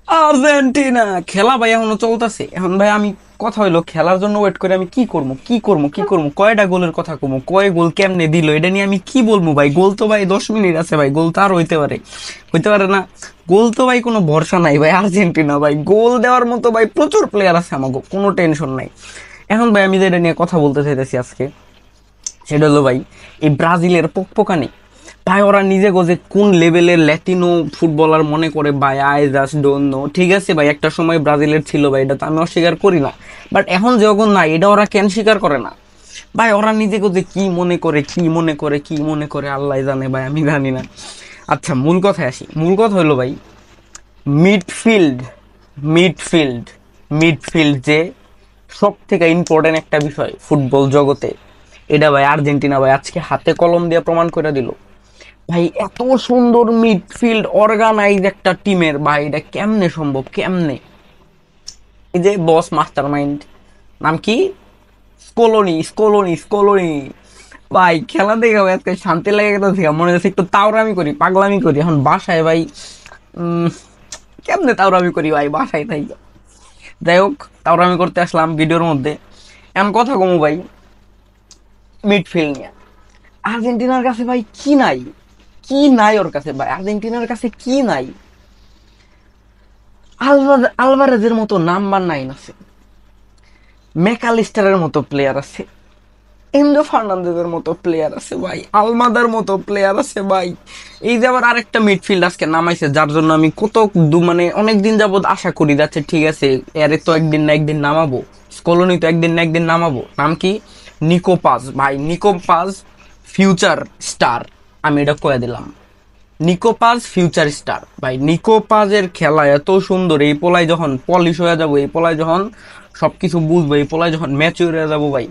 Argentina খেলা ভাই এখনো চলতেছে। এখন ভাই আমি কথা হইলো খেলার জন্য ওয়েট করে আমি কি করবো কয়টা গোলের কথা কমু, কয় গোল কেমনে দিল এটা নিয়ে আমি কি বলবো ভাই। গোল তো ভাই 10 মিনিট আছে ভাই, গোল তো আর হইতে পারে না। গোল তো ভাই কোনো ভরসা নাই ভাই। আর্জেন্টিনা ভাই গোল দেওয়ার মতো ভাই প্রচুর প্লেয়ার আছে, আমাকে কোনো টেনশন নাই। এখন ভাই আমি যেটা নিয়ে কথা বলতে চাইতেছি আজকে, সেটা হলো ভাই এই ব্রাজিলের পকপকানি। ভাই ওরা নিজে গোজে কোন লেভেলের ল্যাটিনো ফুটবলার মনে করে ভাই, আই জাস্ট ডোন্ট নো। ঠিক আছে ভাই, একটা সময় ব্রাজিলের ছিল ভাই, এটা তো আমি অস্বীকার করি না। বাট এখন যখন না, এটা ওরা কেন স্বীকার করে না ভাই? ওরা নিজে গোজে কি মনে করে আল্লাহ জানে ভাই, আমি জানি না। আচ্ছা মূল কথায় আসি। মূল কথা হলো ভাই মিডফিল্ড মিডফিল্ড মিডফিল্ড যে সব থেকে ইম্পর্টেন্ট একটা বিষয় ফুটবল জগতে, এটা ভাই আর্জেন্টিনা ভাই আজকে হাতে কলম দিয়ে প্রমাণ করে দিল। ভাই এত সুন্দর মিডফিল্ড অর্গানাইজ একটা টিমের ভাই, এটা কেমনে সম্ভব, কেমনে? এই যে বস মাস্টার মাইন্ড, নাম কি, স্কোলোনি ভাই খেলা দেখে ভাই আজকে শান্তি লেগে গেছে। মনে হচ্ছে একটু তাওরামি করি, পাগলামি করি। এখন বাসায় ভাই উম, কেমনে তাওরামি করি ভাই বাসায় তাই। যাই হোক, তাওরামি করতে আসলাম ভিডিওর মধ্যে। এমন কথা কমু ভাই মিডফিল্ড নিয়ে। আর্জেন্টিনার কাছে ভাই কি নাই, কি নাই ওর কাছে ভাই, আর্জেন্টিনার কাছে কি নাই? আলভারেজের মতো নাম্বার 9 আছে, ম্যাকালিস্টারের মতো প্লেয়ার আছে, এনজো ফার্নান্দেজের মতো প্লেয়ার আছে ভাই, আলমাদার মতো প্লেয়ার আছে ভাই। এই যে আবার আরেকটা মিডফিল্ড আজকে নামাইছে, যার জন্য আমি কত মানে অনেক দিন যাবত আশা করি যাচ্ছে ঠিক আছে এরে তো একদিন না একদিন নামাবো, স্কলোনি তো একদিন না একদিন নামাবো। নাম কি? নিকো পাজ ভাই, নিকো পাজ ফিউচার স্টার। আমি এটা কয়ে দিলাম, নিকোপাজ ফিউচার স্টার ভাই। নিকোপাজের খেলা এত সুন্দর, এই পোলায় যখন পলিশ হয়ে যাবো, এই পোলায় যখন সবকিছু বুঝবো, এই পোলায় যখন ম্যাচিউর হয়ে যাবো ভাই,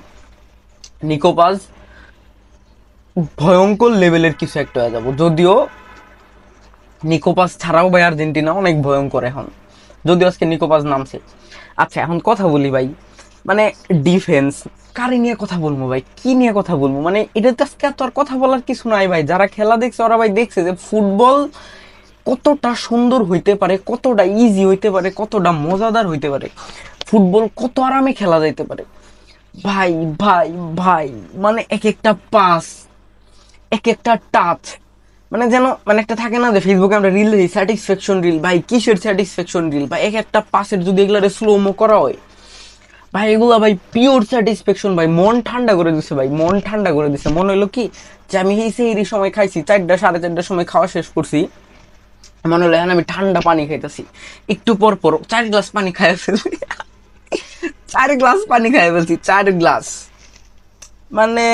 নিকোপাজ ভয়ঙ্কর লেভেলের কিছু একটা হয়ে যাবো। যদিও নিকোপাস ছাড়াও ভাই আর্জেন্টিনা অনেক ভয়ঙ্কর এখন, যদিও আজকে নিকোপাস নামছে। আচ্ছা এখন কথা বলি ভাই, মানে ডিফেন্স কারে নিয়ে কথা বলবো ভাই, কি নিয়ে কথা বলবো? মানে এটাতে আজকে তো আর কথা বলার কিছু নাই ভাই। যারা খেলা দেখছে ওরা ভাই দেখছে যে ফুটবল কতটা সুন্দর হইতে পারে, কতটা ইজি হইতে পারে, কতটা মজাদার হইতে পারে, ফুটবল কত আরামে খেলা যাইতে পারে ভাই। ভাই ভাই মানে এক একটা পাস, এক একটা টাচ, মানে যেন মানে একটা থাকে না যে ফেসবুকে আমরা রিল দিই স্যাটিসফ্যাকশন রিল, ভাই কিসের স্যাটিসফ্যাকশন রিল ভাই? এক একটা পাসের যদি এগুলারে স্লোমো করা হয় ভাই, এগুলা ভাই পিওর স্যাটিসফ্যাকশন ভাই। মন ঠান্ডা করে দিছে ভাই, মন ঠান্ডা করে দিছে। মনে হলো কি যে আমি এই সেই সময় খাইছি 4টা 4:30টার সময় খাওয়া শেষ করছি, মনে হলো এখন আমি ঠান্ডা পানি খাইতেছি। একটু পর পর 4 গ্লাস পানি খাইয়া ফেলছি, 4 গ্লাস পানি খাইয়া ফেলছি, 4 গ্লাস। মানে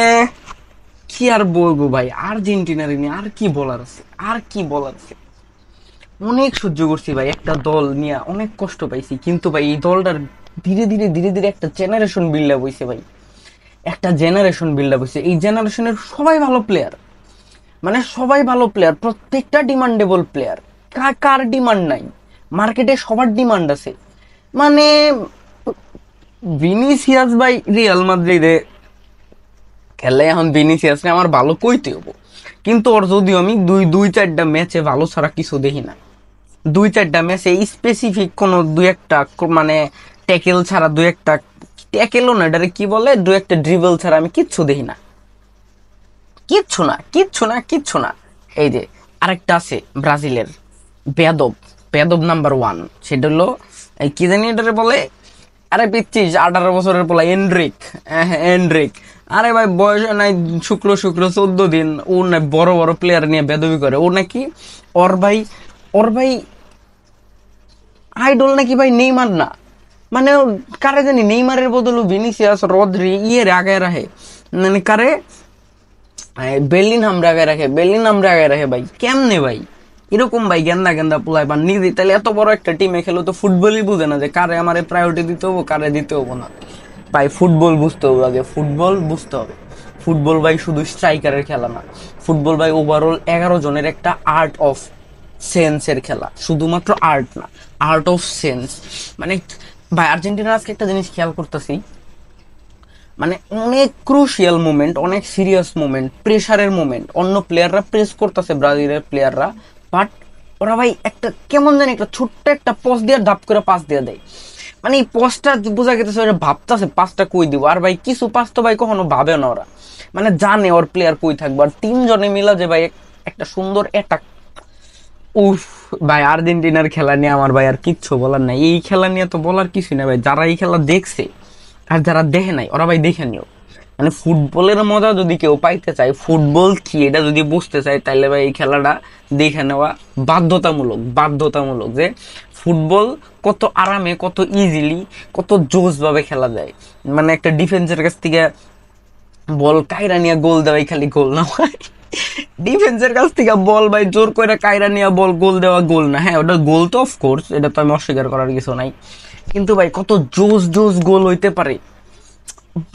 কি আর বলবো ভাই, আর্জেন্টিনার নিয়ে আর কি বলার আছে, আর কি বলার আছে? অনেক সহ্য করছি ভাই, একটা দল নিয়ে অনেক কষ্ট পাইছি, কিন্তু ভাই এই দলটার ধীরে ধীরে একটা জেনারেশন বিল্ড আপ হয়েছে ভাই, একটা জেনারেশন বিল্ড আপ হয়েছে। এই জেনারেশনের সবাই ভালো প্লেয়ার, মানে সবাই ভালো প্লেয়ার, প্রত্যেকটা ডিমান্ডেবল প্লেয়ার। কার ডিমান্ড নাই? মার্কেটে সবার ডিমান্ড আছে। মানে ভিনিসিয়াস ভাই রিয়াল মাদ্রিদে খেলে, এখন ভিনিসিয়াসকে আমার ভালো কইতে হবো, কিন্তু ওর যদিও আমি দুই দুই চারটা ম্যাচে ভালো ছাড়া কিছু দেখি না। দুই চারটা ম্যাচে স্পেসিফিক কোনো দুই একটা মানে ট্যাকেল ছাড়া, দুই একটা ট্যাকেলও না, এটারে কি বলে, দুই একটা ড্রিবল ছাড়া আমি কিচ্ছু দেখি না, কিচ্ছু না। এই যে আরেকটা আছে ব্রাজিলের বেদব, বেদব নাম্বার 1, সেটা হলো এই কি জানি এটারে বলে, আরে পিচ্ছিস 18 বছরের পোলা এন্ড্রিক, এন্ড্রিক। আরে ভাই বয়স নাই শুক্র শুক্র 14 দিন, ও না বড় বড় প্লেয়ার নিয়ে বেদবি করে। ও নাকি ওর ভাই আইডল নাকি ভাই নেইমার না, মানে কারে জানি নেইমারের বদলে ভিনিসিয়াস রদ্রি ইয়ের আগে রাখে, মানে কারে বেলিনহাম আগে রাখে ভাই। কেমনে ভাই এরকম ভাই গেন্দা গেন্দা পোলায় বা নিজে, তাহলে এত বড় একটা টিমে খেলো তো ফুটবলই বুঝে না যে কারে আমারে প্রায়োরিটি দিতে হবো, কারে দিতে হবো না। ভাই ফুটবল বুঝতে হবে আগে, ফুটবল বুঝতে হবে। ফুটবল ভাই শুধু স্ট্রাইকারের খেলা না, ফুটবল ভাই ওভারঅল 11 জনের একটা আর্ট অফ সেন্সের খেলা, শুধুমাত্র আর্ট না, আর্ট অফ সেন্স। মানে ভাই আর্জেন্টিনার আজকে একটা জিনিস খেয়াল করতেছি, মানে অনেক ক্রুশিয়াল মোমেন্ট, অনেক সিরিয়াস মোমেন্ট, প্রেসারের মোমেন্ট, অন্য প্লেয়াররা প্রেস করতেছে ব্রাজিলের প্লেয়াররা, বাট ওরা ভাই একটা কেমন জানি একটা ছোট্ট একটা পস দিয়ে ডাপ করে পাস দিয়ে দেয়, মানে এই পসটা বোঝা গেছে ওরা ভাবতেছে পাসটা কই দিব, আর ভাই কিছু পাস তো ভাই কখনো ভাবে না ওরা, মানে জানে ওর প্লেয়ার কই থাকবে, আর তিনজনে মিলা যে ভাই একটা সুন্দর অ্যাটাক। উফ ভাই, আর্জেন্টিনার খেলা নিয়ে আমার ভাই আর কিচ্ছু বলার নাই, এই খেলা নিয়ে তো বলার কিছু না ভাই, যারা এই খেলা দেখছে আর যারা দেখে নাই ওরা ভাই দেখে নিও, মানে ফুটবলের মজা যদি কেউ পাইতে চায়, ফুটবল কি এটা যদি বুঝতে চায়, তাহলে ভাই এই খেলাটা দেখে নেওয়া বাধ্যতামূলক যে ফুটবল কত আরামে, কত ইজিলি, কত জোস ভাবে খেলা যায়, মানে একটা ডিফেন্সের কাছ থেকে বল কাইরা নিয়ে গোল দেওয়াই খালি গোল না ভাই, ডিফেন্সের কাছ থেকে বল ভাই জোর করে কাইরা নিয়ে বল গোল দেওয়া গোল না, হ্যাঁ ওটা গোল তো অফকোর্স, এটা তো আমি অস্বীকার করার কিছু নাই, কিন্তু ভাই কত জোস জোস গোল হইতে পারে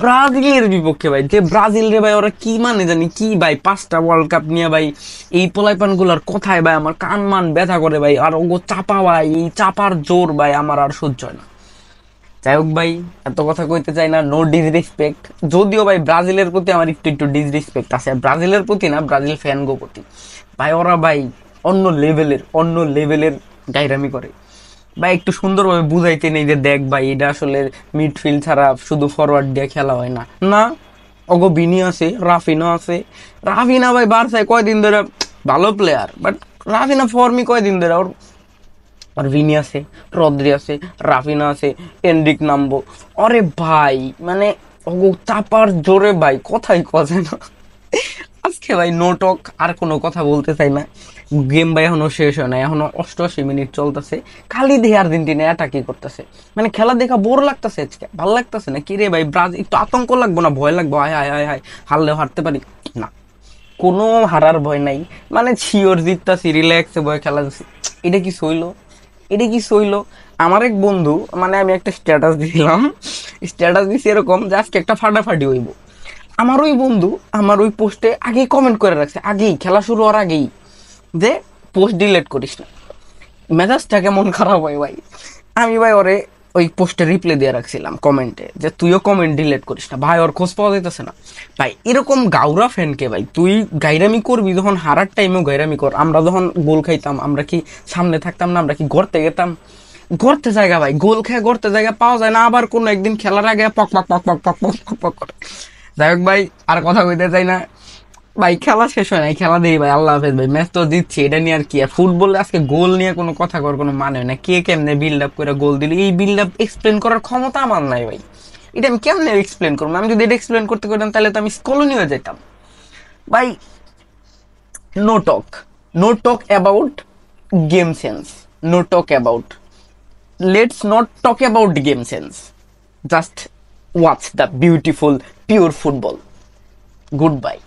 ব্রাজিলের বিপক্ষে ভাই, যে ব্রাজিল রে ভাই ওরা কি মানে জানি কি ভাই, 5টা ওয়ার্ল্ড কাপ নিয়ে ভাই এই পোলাইপান গুলার কথায় ভাই আমার কান মান ব্যথা করে ভাই, আর ওগো চাপা ভাই, এই চাপার জোর ভাই আমার আর সহ্য হয় না। যাই হোক ভাই, এত কথা কইতে চাই না, নো ডিসরেসপেক্ট, যদিও ভাই ব্রাজিলের প্রতি আমার একটু একটু ডিসরেসপেক্ট আছে, ব্রাজিলের প্রতি না, ব্রাজিল ফ্যান গো প্রতি ভাই, ওরা ভাই অন্য লেভেলের গাইরামি করে ভাই, একটু সুন্দরভাবে বুঝাইতে নেই যে দেখ ভাই এটা আসলে মিডফিল্ড ছাড়া শুধু ফরওয়ার্ড দিয়ে খেলা হয় না, না ওগো বিনি আছে, রাফিনা আছে, রাফিনা ভাই বারসায় কয়দিন ধরে ভালো প্লেয়ার, বাট রাফিনা ফর্মি কয়দিন ধরে ওর, আর ভিনি আছে, রদ্রি আছে, রাফিনা আছে, এনরিক নামবো, আরে ভাই মানে ওগো চাপার জোরে ভাই কথাই কথা না। আজকে ভাই নো টক, আর কোনো কথা বলতে চাই না, গেম ভাই এখনো শেষ হয় না, এখনো 88 মিনিট চলতেছে, খালি দিয়ে আর্জেন্টিনা অ্যাটাকই করতেছে, মানে খেলা দেখা বোর লাগতেছে, আজকে ভালো লাগতেছে না, কি রে ভাই ব্রাজিল একটু আতঙ্ক লাগবো না, ভয় লাগবো, হায় হায় হায় হায় হারলেও হারতে পারি না, কোনো হারার ভয় নাই, মানে শিওর জিততাছি, রিল্যাক্সে ভয় খেলা যাচ্ছে, এটা কি সইলো, এটা কি সইলো। আমার এক বন্ধু, মানে আমি একটা স্ট্যাটাস দিছি এরকম যে আজকে একটা ফাটাফাটি হইব, আমার ওই বন্ধু আমার ওই পোস্টে আগেই কমেন্ট করে রাখছে, আগেই খেলা শুরু হওয়ার আগেই, যে পোস্ট ডিলিট করিস না, মেজাজটা কেমন খারাপ হয় ভাই। আমি ভাই ওরে ওই পোস্টে রিপ্লাই দিয়ে রাখছিলাম কমেন্টে যে তুইও কমেন্ট ডিলিট করিস না ভাই, ওর খোঁজ পাওয়া যাইতেছে না ভাই, এরকম গাউরা ফ্যানকে ভাই তুই গাইরামি করবি, যখন হারার টাইমেও গাইরামি কর, আমরা যখন গোল খাইতাম আমরা কি সামনে থাকতাম না, আমরা কি গড়তে গেতাম, গড়তে জায়গা ভাই, গোল খেয়ে গড়তে জায়গা পাওয়া যায় না, আবার কোনো একদিন খেলার আগে পক পক পক পক পক পক পক পক করে। যাই হোক ভাই, আর কথা কইতে চাই না ভাই, খেলা শেষ হয় নাই, খেলা দেই ভাই, আল্লাহ হাফেজ ভাই, ম্যাচ তো জিতছি, এটা নিয়ে আর কি, আর ফুটবলে আজকে গোল নিয়ে কোনো কথা করার কোনো মানে হয় না, কে কেমনে বিল্ড আপ করে গোল দিল, এই বিল্ড আপ এক্সপ্লেন করার ক্ষমতা আমার নাই ভাই, এটা আমি কেমনে এক্সপ্লেন করবো, আমি যদি এটা এক্সপ্লেন করতে পারতাম তাহলে তো আমি কলোনি হয়ে যেতাম ভাই। No talk, no talk about game sense, no talk about, let's not talk about game sense, just watch the beautiful pure football, good bye.